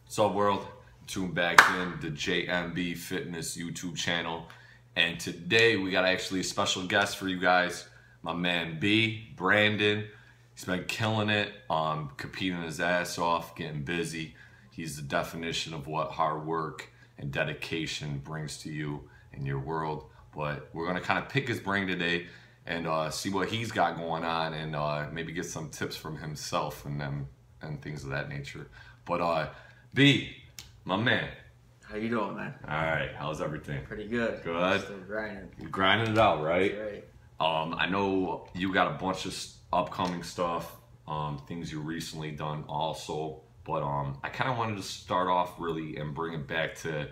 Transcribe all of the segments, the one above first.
What's up, world? Tune back in the jmb-fitness YouTube channel, and today we got actually a special guest for you guys. My man B, Brandon. He's been killing it, competing his ass off, getting busy. He's the definition of what hard work and dedication brings to you in your world. But we're gonna kind of pick his brain today and see what he's got going on, and maybe get some tips from himself and things of that nature. But B, my man. How you doing, man? All right, how's everything? Pretty good. Good. Still grinding. You're grinding it out, right? That's right. I know you got a bunch of upcoming stuff, things you recently done also, but I kind of wanted to start off really and bring it back to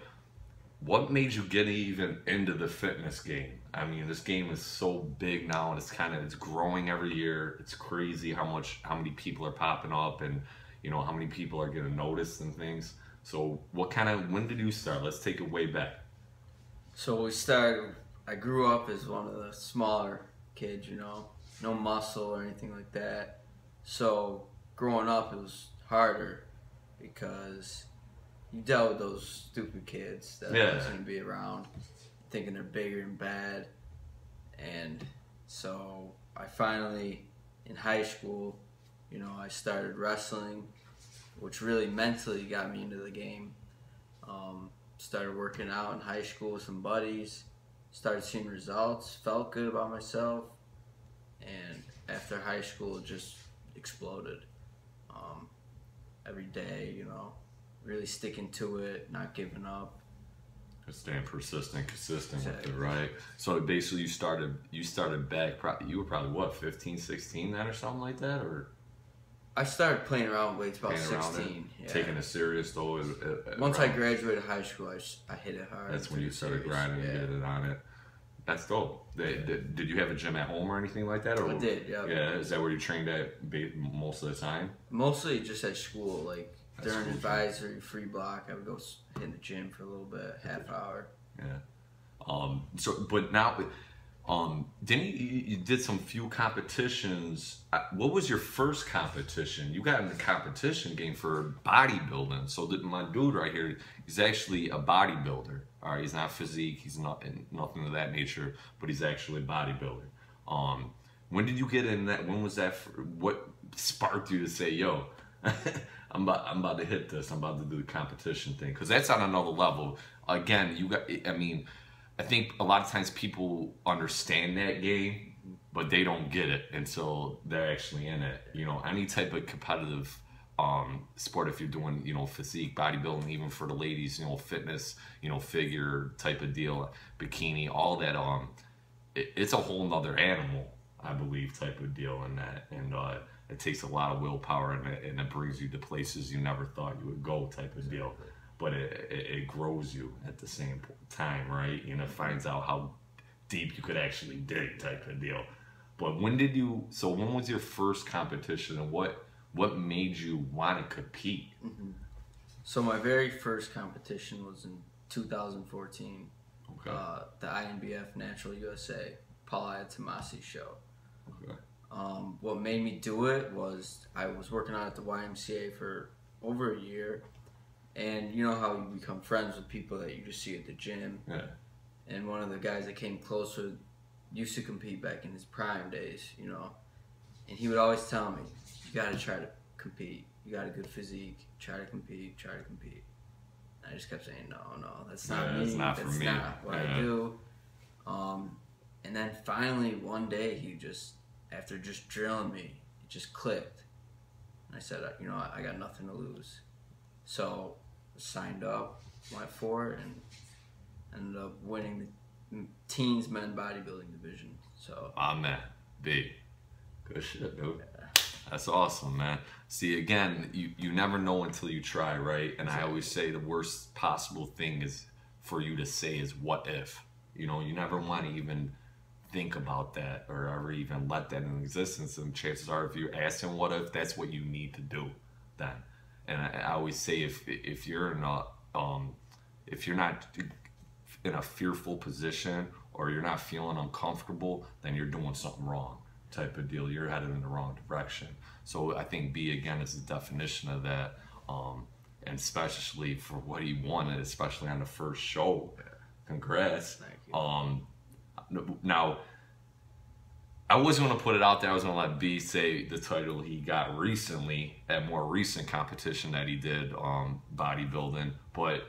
what made you get even into the fitness game. I mean, this game is so big now, and it's growing every year. It's crazy how many people are popping up, and you know how many people are getting noticed and things. So when did you start? Let's take it way back. So I grew up as one of the smaller kids, you know, no muscle or anything like that. So growing up, it was harder because you dealt with those stupid kids that are going to be around thinking they're bigger and bad. And so I finally, in high school, you know, I started wrestling, which really mentally got me into the game. Started working out in high school with some buddies, started seeing results, felt good about myself, and after high school it just exploded. Every day, you know, really sticking to it, not giving up. Staying persistent, consistent with it, right? So basically you started back, you were probably what, 15, 16 then or something like that, or? I started playing around with weights about 16. Yeah. Taking it serious though. Once I graduated high school, I hit it hard. That's when you started grinding and getting it on it. That's dope. Did you have a gym at home or anything like that? Or? I did, yeah. Yeah, is that where you trained at most of the time? Mostly just at school, like during advisory free block, I would go hit the gym for a little bit, half hour. Yeah. But now, didn't you did some few competitions? What was your first competition? You got in the competition game for bodybuilding. So my dude right here, he's actually a bodybuilder. All right, he's not physique, he's nothing of that nature, but he's actually a bodybuilder. When did you get in that? When was that? What sparked you to say, "Yo, I'm about to hit this. I'm about to do the competition thing"? Because that's on another level. Again, I think a lot of times people understand that game, but they don't get it until they're actually in it. You know, any type of competitive sport, if you're doing, you know, physique, bodybuilding, even for the ladies, you know, fitness, you know, figure type of deal, bikini, all that, it's a whole nother animal, I believe, type of deal in that. And it takes a lot of willpower, and it brings you to places you never thought you would go type of deal. But it grows you at the same time, right? You know, finds out how deep you could actually dig type of deal. But when was your first competition, and what made you want to compete? So my very first competition was in 2014. Okay. The INBF Natural USA, Paul Tomasi show. Okay. What made me do it was I was working out at the YMCA for over a year. And you know how you become friends with people that you just see at the gym. Yeah. And one of the guys that came closer used to compete back in his prime days, you know. And he would always tell me, you got to try to compete. You got a good physique. Try to compete. Try to compete. And I just kept saying, no, that's not me. That's not for me. That's not what I do. And then finally one day he just, after just drilling me, it just clicked. And I said, you know, I got nothing to lose. So signed up, went for it, and ended up winning the teens men bodybuilding division. So man, big, good shit, dude. Yeah. That's awesome, man. See, again, you never know until you try, right? And I always say the worst possible thing is for you to say is what if. You know, you never want to even think about that or ever even let that in existence. And chances are, if you're asking what if, that's what you need to do then. And I always say, if you're not in a fearful position, or you're not feeling uncomfortable, then you're doing something wrong type of deal. You're headed in the wrong direction. So I think B, again, is the definition of that. and especially for what he wanted, especially on the first show. Congrats. Thank you. Now, I wasn't going to put it out there. I was going to let B say the title he got recently at more recent competition that he did, bodybuilding. But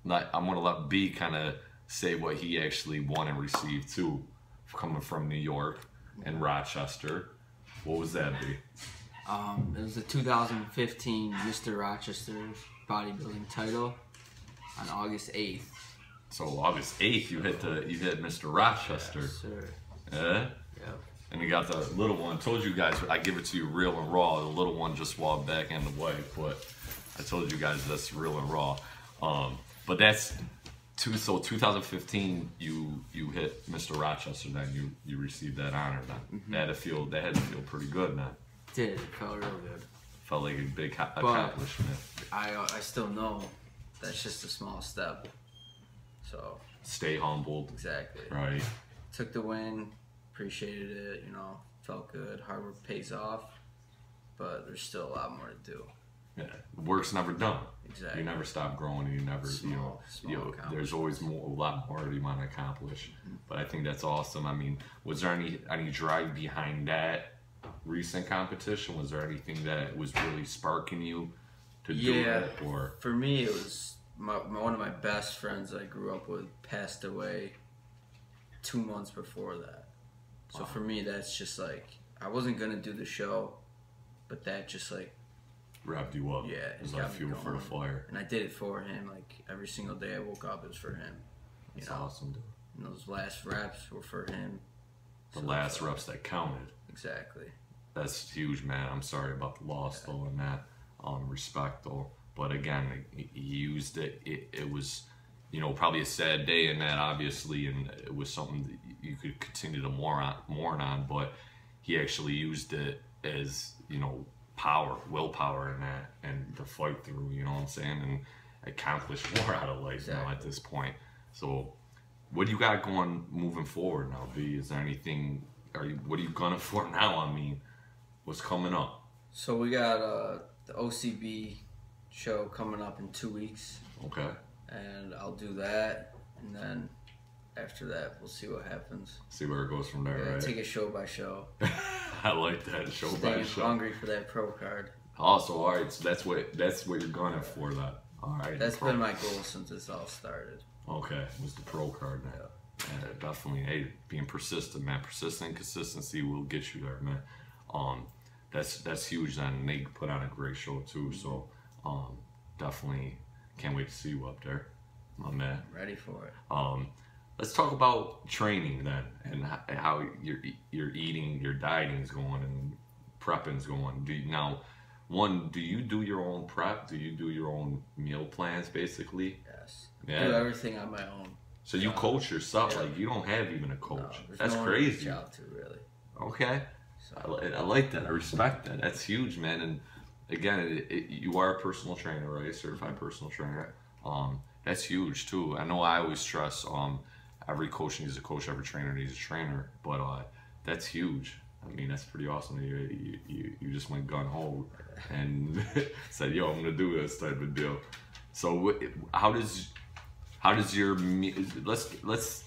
I'm going to let B kind of say what he actually won and received too, coming from New York and Rochester. What was that, B? It was the 2015 Mr. Rochester bodybuilding title on August 8th. So August 8th, you hit Mr. Rochester. Yes, sir. Yeah? Yep. And you got the little one. I told you guys I give it to you real and raw. The little one just walked back in the way, but I told you guys that's real and raw. But that's so 2015 you hit Mr. Rochester, then you received that honor then. That had to feel pretty good then. It felt real good. Felt like a big accomplishment. I still know that's just a small step. So stay humbled. Exactly. Right. Took the win, appreciated it, you know, felt good. Hard work pays off, but there's still a lot more to do. Yeah, work's never done. Exactly. You never stop growing, and you never, Small there's always a lot more you want to accomplish. But I think that's awesome. I mean, was there any drive behind that recent competition? Was there anything that was really sparking you to do it? Or for me, it was one of my best friends I grew up with passed away 2 months before that. So for me, that's just like, I wasn't gonna do the show, but that just like wrapped you up. Yeah, it was like fuel for the fire. And I did it for him. Like every single day I woke up, it was for him. That's awesome, dude. And those last reps were for him. The last reps that counted. Exactly. That's huge, man. I'm sorry about the loss though, and that respect though. But again, he used it. It was, you know, probably a sad day in that, obviously, and it was something that you could continue to mourn on. But he actually used it as, you know, willpower in that, and to fight through. You know what I'm saying? And accomplish more out of life now at this point. So, what do you got going moving forward now, B? Is there anything? What are you gunning for now? I mean, what's coming up? So we got the OCB show coming up in 2 weeks. Okay. And I'll do that, and then after that, we'll see what happens. See where it goes from there, right? Take it show by show. I like that, show by show. Hungry for that pro card. Also, all right. So that's what you're gunning for, that. All right. That's been my goal since this all started. Okay, was the pro card now. Yeah, definitely. Hey, being persistent, man. Persistent consistency will get you there, man. That's huge. Then they put on a great show too. So, definitely can't wait to see you up there, my man. Ready for it. Let's talk about training then, and how your eating, your dieting is going, and prepping's going. Do you do your own prep? Do you do your own meal plans, basically? Yes. Yeah. Do everything on my own. So you coach yourself, like you don't have even a coach. No, that's no crazy. One to reach out to, really. Okay. So. I like that. I respect that. That's huge, man. And again, you are a personal trainer, right? Certified personal trainer. That's huge too. I know I always stress every coach needs a coach, every trainer needs a trainer, but that's huge. I mean, that's pretty awesome. You just went gun ho and said, "Yo, I'm gonna do this," type of deal. So how does your let's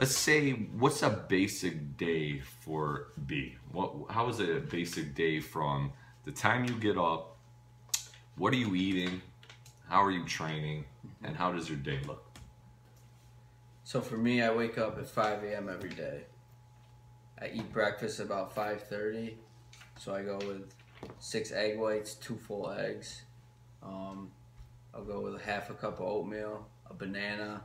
say, what's a basic day for B? How is a basic day from the time you get up? What are you eating? How are you training? And how does your day look? So for me, I wake up at 5 a.m. every day. I eat breakfast about 5:30. So I go with 6 egg whites, 2 full eggs. I'll go with half a cup of oatmeal, a banana,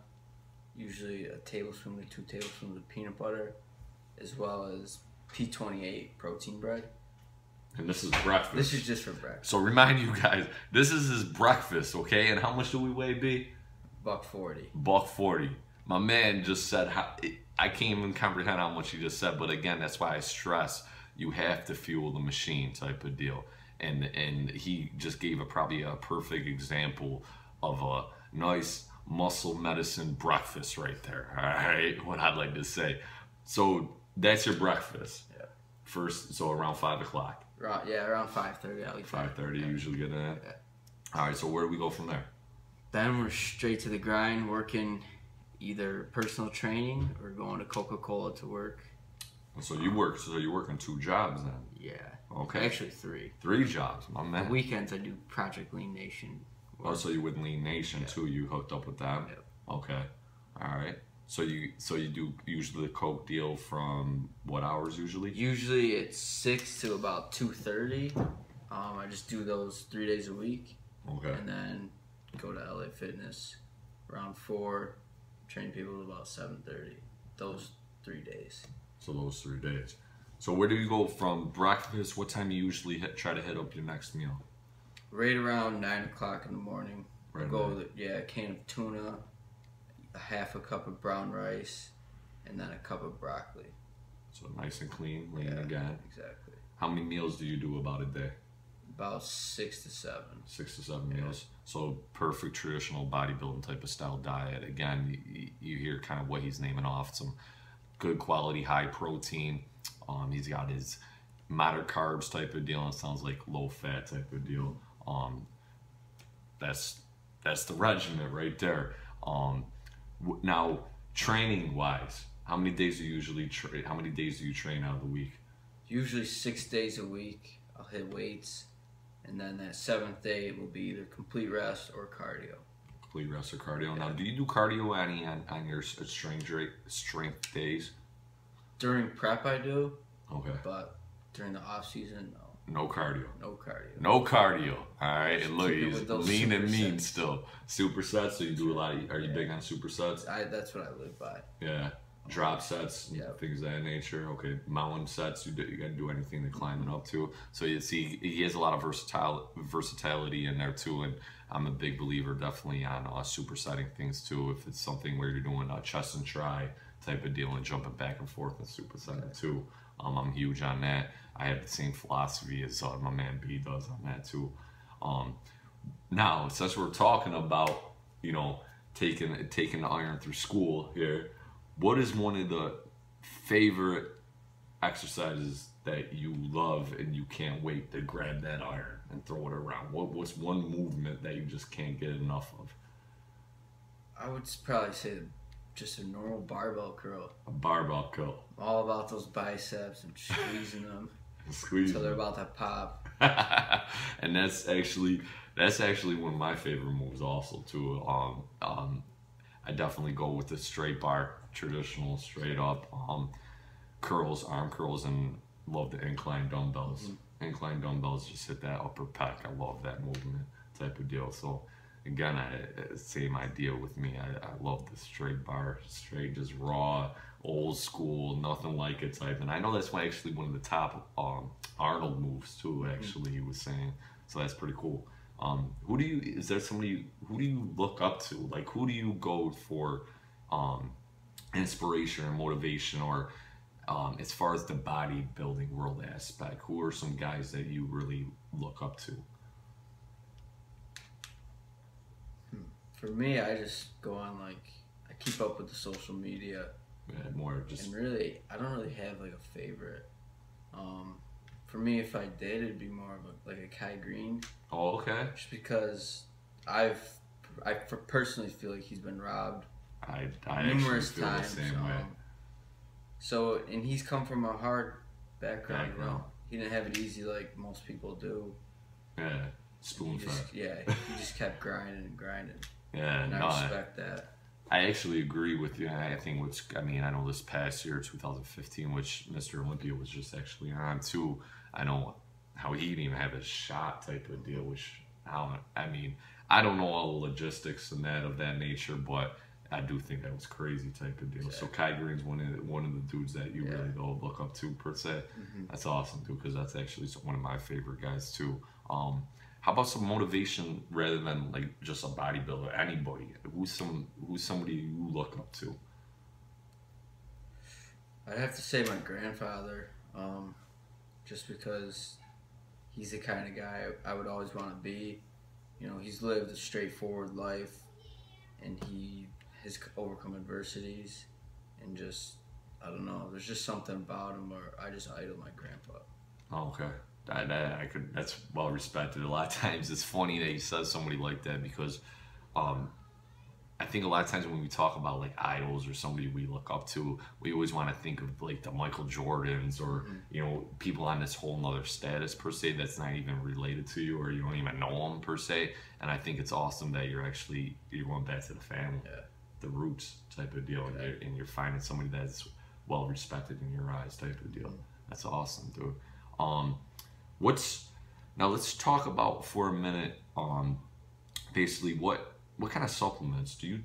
usually a tablespoon to 2 tablespoons of peanut butter, as well as P28 protein bread. And this is breakfast. This is just for breakfast. So remind you guys, this is his breakfast, okay? And how much do we weigh, B? $140. $140. My man just said, I can't even comprehend how much he just said, but again, that's why I stress you have to fuel the machine type of deal. And he just gave probably a perfect example of a nice muscle medicine breakfast right there, all right? What I'd like to say. So that's your breakfast. Yeah. First, so around 5 o'clock. Around 5:30. I'll eat 5:30, you usually get that. Yeah. All right, so where do we go from there? Then we're straight to the grind, working either personal training or going to Coca-Cola to work. So you're working 2 jobs then? Yeah. Okay. Actually 3. 3 jobs, my man. The weekends I do Project Lean Nation. Oh, so you with Lean Nation too? You hooked up with them? Yep. Okay. All right. So you do usually the Coke deal from what hours usually? Usually it's 6 to about 2:30. I just do those 3 days a week. Okay. And then go to LA Fitness around 4, train people to about 7:30. Those 3 days. So those 3 days. So where do you go from breakfast? What time you usually try to hit up your next meal? Right around 9 o'clock in the morning. Right. I'll go with a can of tuna, a half a cup of brown rice, and then a cup of broccoli. So nice and clean, lean again. Exactly. How many meals do you do about a day? About 6 to 7. 6 to 7 meals. So perfect traditional bodybuilding type of style diet. Again, you hear kind of what he's naming off. Some good quality, high protein. He's got his moderate carbs type of deal. It sounds like low fat type of deal. That's the regimen right there. Now, training wise, how many days do you usually train? How many days do you train out of the week? Usually 6 days a week. I'll hit weights, and then that 7th day will be either complete rest or cardio. Complete rest or cardio. Now, do you do cardio any on your strength days? During prep, I do. Okay. But during the off season, no. No cardio. No cardio. No cardio. All right. And look, he's with those lean and mean supersets. still. Supersets. So you do a lot. Are you big on supersets? That's what I live by. Yeah. Drop sets, Yep. things of that nature. Okay. Mountain sets. You got to do anything to climb it up to. So you see, he has a lot of versatility in there too. And I'm a big believer, definitely on supersetting things too. If it's something where you're doing a chest and try type of deal and jumping back and forth and supersetting too. I'm huge on that. I have the same philosophy as my man B does on that too. Now, since we're talking about, taking the iron through school here, what is one of the favorite exercises that you love and you can't wait to grab that iron and throw it around? What's one movement that you just can't get enough of? I would probably say just a normal barbell curl. A barbell curl. All about those biceps and squeezing them Squeeze until they're about to pop. And that's actually one of my favorite moves also too. I definitely go with the straight bar, traditional straight up curls, arm curls, and love the incline dumbbells. Mm-hmm. Incline dumbbells just hit that upper pec. I love that movement type of deal. So again, same idea with me. I love the straight bar, straight, just raw, old school, nothing like it type. And I know that's actually one of the top Arnold moves too. Actually, he was saying. So that's pretty cool. Who do you look up to? Like, who do you go for inspiration or motivation, or as far as the bodybuilding world aspect? Who are some guys that you really look up to? For me, I just go on I keep up with the social media. Yeah, more just. And really, I don't really have like a favorite. For me, if I did, it'd be more of a Kai Green. Oh, okay. Just because I personally feel like he's been robbed I numerous actually feel times. the same way. So, and he's come from a hard background. He didn't have it easy like most people do. Yeah, spoon fed. He just kept grinding and grinding. Yeah, and I respect that. I actually agree with you. I think I know this past year, 2015, which Mr. Olympia was just actually on too. I know how he didn't even have a shot type of deal, I don't know all the logistics and that of that nature, but I do think that was crazy type of deal. Exactly. So Kai Green's one of the dudes that you really don't look up to per se. Mm-hmm. That's awesome too, because that's actually one of my favorite guys too. How about some motivation rather than like just a bodybuilder? Anybody? Who's somebody you look up to? I'd have to say my grandfather, just because he's the kind of guy I would always want to be. He's lived a straightforward life, and he has overcome adversities, and just, I don't know, there's just something about him where I just idol my grandpa. Oh, okay. That's well respected. A lot of times it's funny that he says somebody like that because I think a lot of times when we talk about like idols or somebody we look up to, we always want to think of like the Michael Jordans or you know, people on this whole nother status per se that's not even related to you or you don't even know them per se. And I think it's awesome that you're going back to the family, the roots type of deal, and you're finding somebody that's well respected in your eyes type of deal. That's awesome, dude. Now let's talk about for a minute. Basically, what kind of supplements do you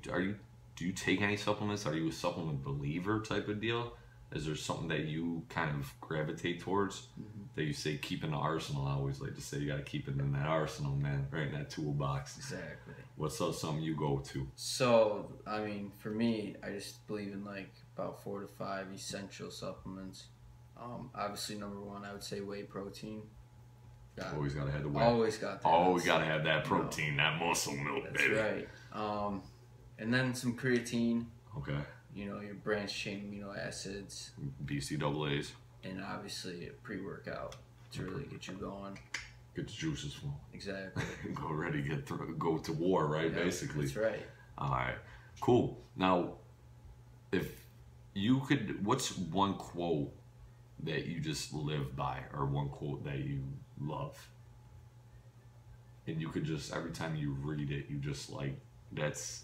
take any supplements? Are you a supplement believer type of deal? Is there something that you kind of gravitate towards that you say keep in the arsenal? I always like to say you got to keep it in that arsenal, man, right in that toolbox. Exactly. What's something you go to? So, I mean, for me, I just believe in like about 4 to 5 essential supplements. Obviously, number one, I would say whey protein. Always gotta have the whey. Always got that. Always gotta have that protein, that muscle milk, that's baby. That's right. And then some creatine. Okay. You know, your branched chain amino acids. BCAAs. And obviously a pre-workout to really get you going. Get the juices flowing. Exactly. Go ready, go to war, right? Yep, basically. That's right. All right. Cool. Now, if you could, what's one quote that you just live by, or one quote that you love, and you could just every time you read it, you just like that's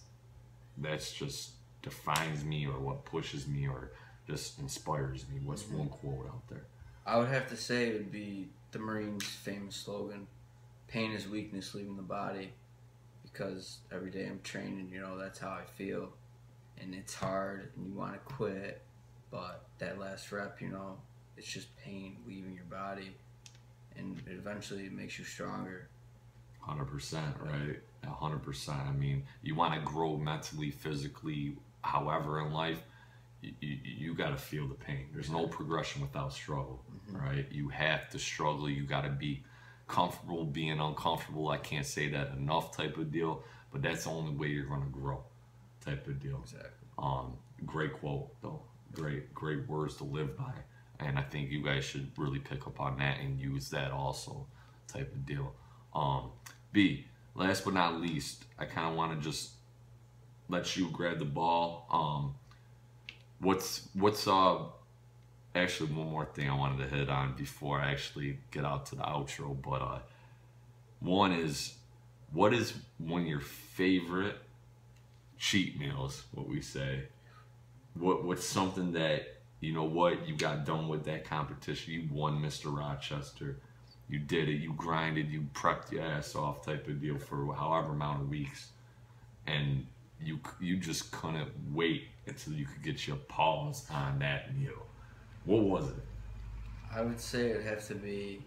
just defines me, or what pushes me, or just inspires me? What's one quote out there? I would have to say it would be the Marines' famous slogan, "Pain is weakness leaving the body," because every day I'm training, you know, that's how I feel, and it's hard, and you want to quit, but that last rep, you know, it's just pain leaving your body, and it eventually makes you stronger. 100%, right? 100%. I mean, you want to grow mentally, physically, however in life, you got to feel the pain. There's no progression without struggle, right? You have to struggle. You got to be comfortable being uncomfortable. I can't say that enough type of deal, but that's the only way you're going to grow type of deal. Exactly. Great quote, though. Great words to live by. And I think you guys should really pick up on that and use that also type of deal. B, last but not least, I kind of want to just let you grab the ball. What's actually one more thing I wanted to hit on before I actually get out to the outro, but one is, what is one of your favorite cheat meals, what we say? What's something that, you know what, you got done with that competition, you won Mr. Rochester, you did it, you grinded, you prepped your ass off type of deal for however amount of weeks, and you just couldn't wait until you could get your paws on that meal. What was it? I would say it'd have to be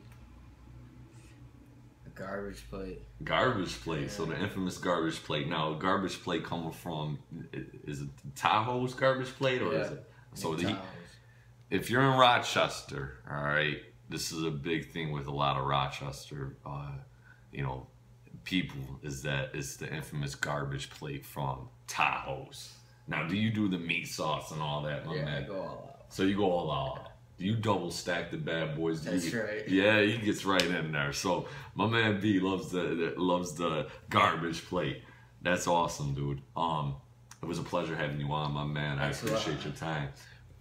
a garbage plate. Garbage plate. Yeah. So the infamous garbage plate. Now, a garbage plate coming from, is it Tahoe's garbage plate, or is it? So if you're in Rochester, all right, this is a big thing with a lot of Rochester, you know, people, is that it's the infamous garbage plate from Tahoe's. Now, do you do the meat sauce and all that, my man? Yeah, I go all out. So you go all out. Do you double stack the bad boys? That's right. Yeah, he gets right in there. So my man B loves the garbage plate. That's awesome, dude. It was a pleasure having you on, my man. I appreciate your time.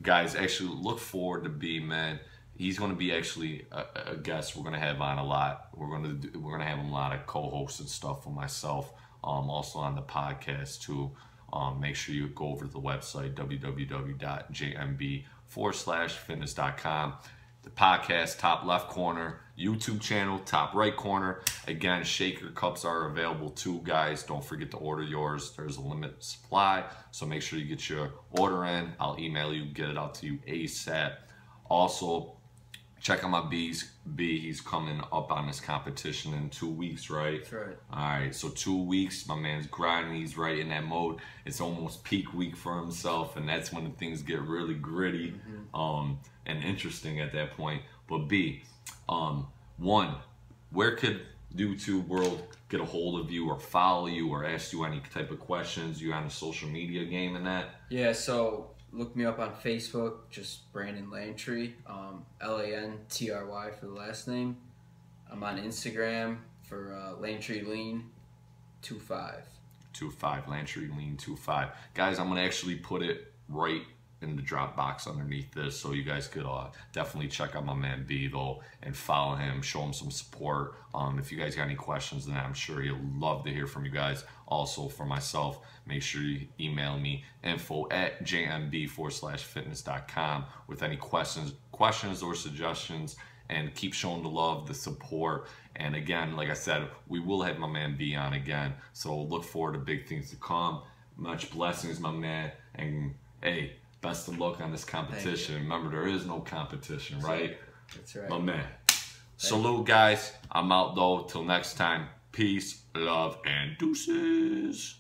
Guys, actually look forward to B, man. He's going to be actually a guest we're going to have on a lot. We're going to have a lot of co-hosts and stuff with myself, also on the podcast too. Make sure you go over to the website, www.jmb-fitness.com. The podcast, top left corner. YouTube channel, top right corner. Again, shaker cups are available too, guys. Don't forget to order yours. There's a limited supply, so make sure you get your order in. I'll email you, get it out to you ASAP. Also, check out my B. He's coming up on this competition in 2 weeks, right? That's right. All right, so 2 weeks. My man's grinding. He's right in that mode. It's almost peak week for himself, and that's when things get really gritty and interesting at that point. But B, one, where could YouTube world get a hold of you or follow you or ask you any type of questions? You on a social media game and that? Yeah, so look me up on Facebook, just Brandon Lantry, Lantry for the last name. I'm on Instagram for Lantry Lean 25. 25 Lantry Lean 25. Guys, I'm gonna actually put it right in the drop box underneath this, so you guys could definitely check out my man B though and follow him, show him some support. If you guys got any questions, then I'm sure he'll love to hear from you guys. Also for myself, make sure you email me info@jmb-fitness.com with any questions or suggestions, and keep showing the love, the support. And again, like I said, we will have my man B on again, so look forward to big things to come. Much blessings, my man, and hey, best of luck on this competition. Remember, there is no competition, right? That's right. My man. Salute, guys. I'm out, though. Till next time. Peace, love, and deuces.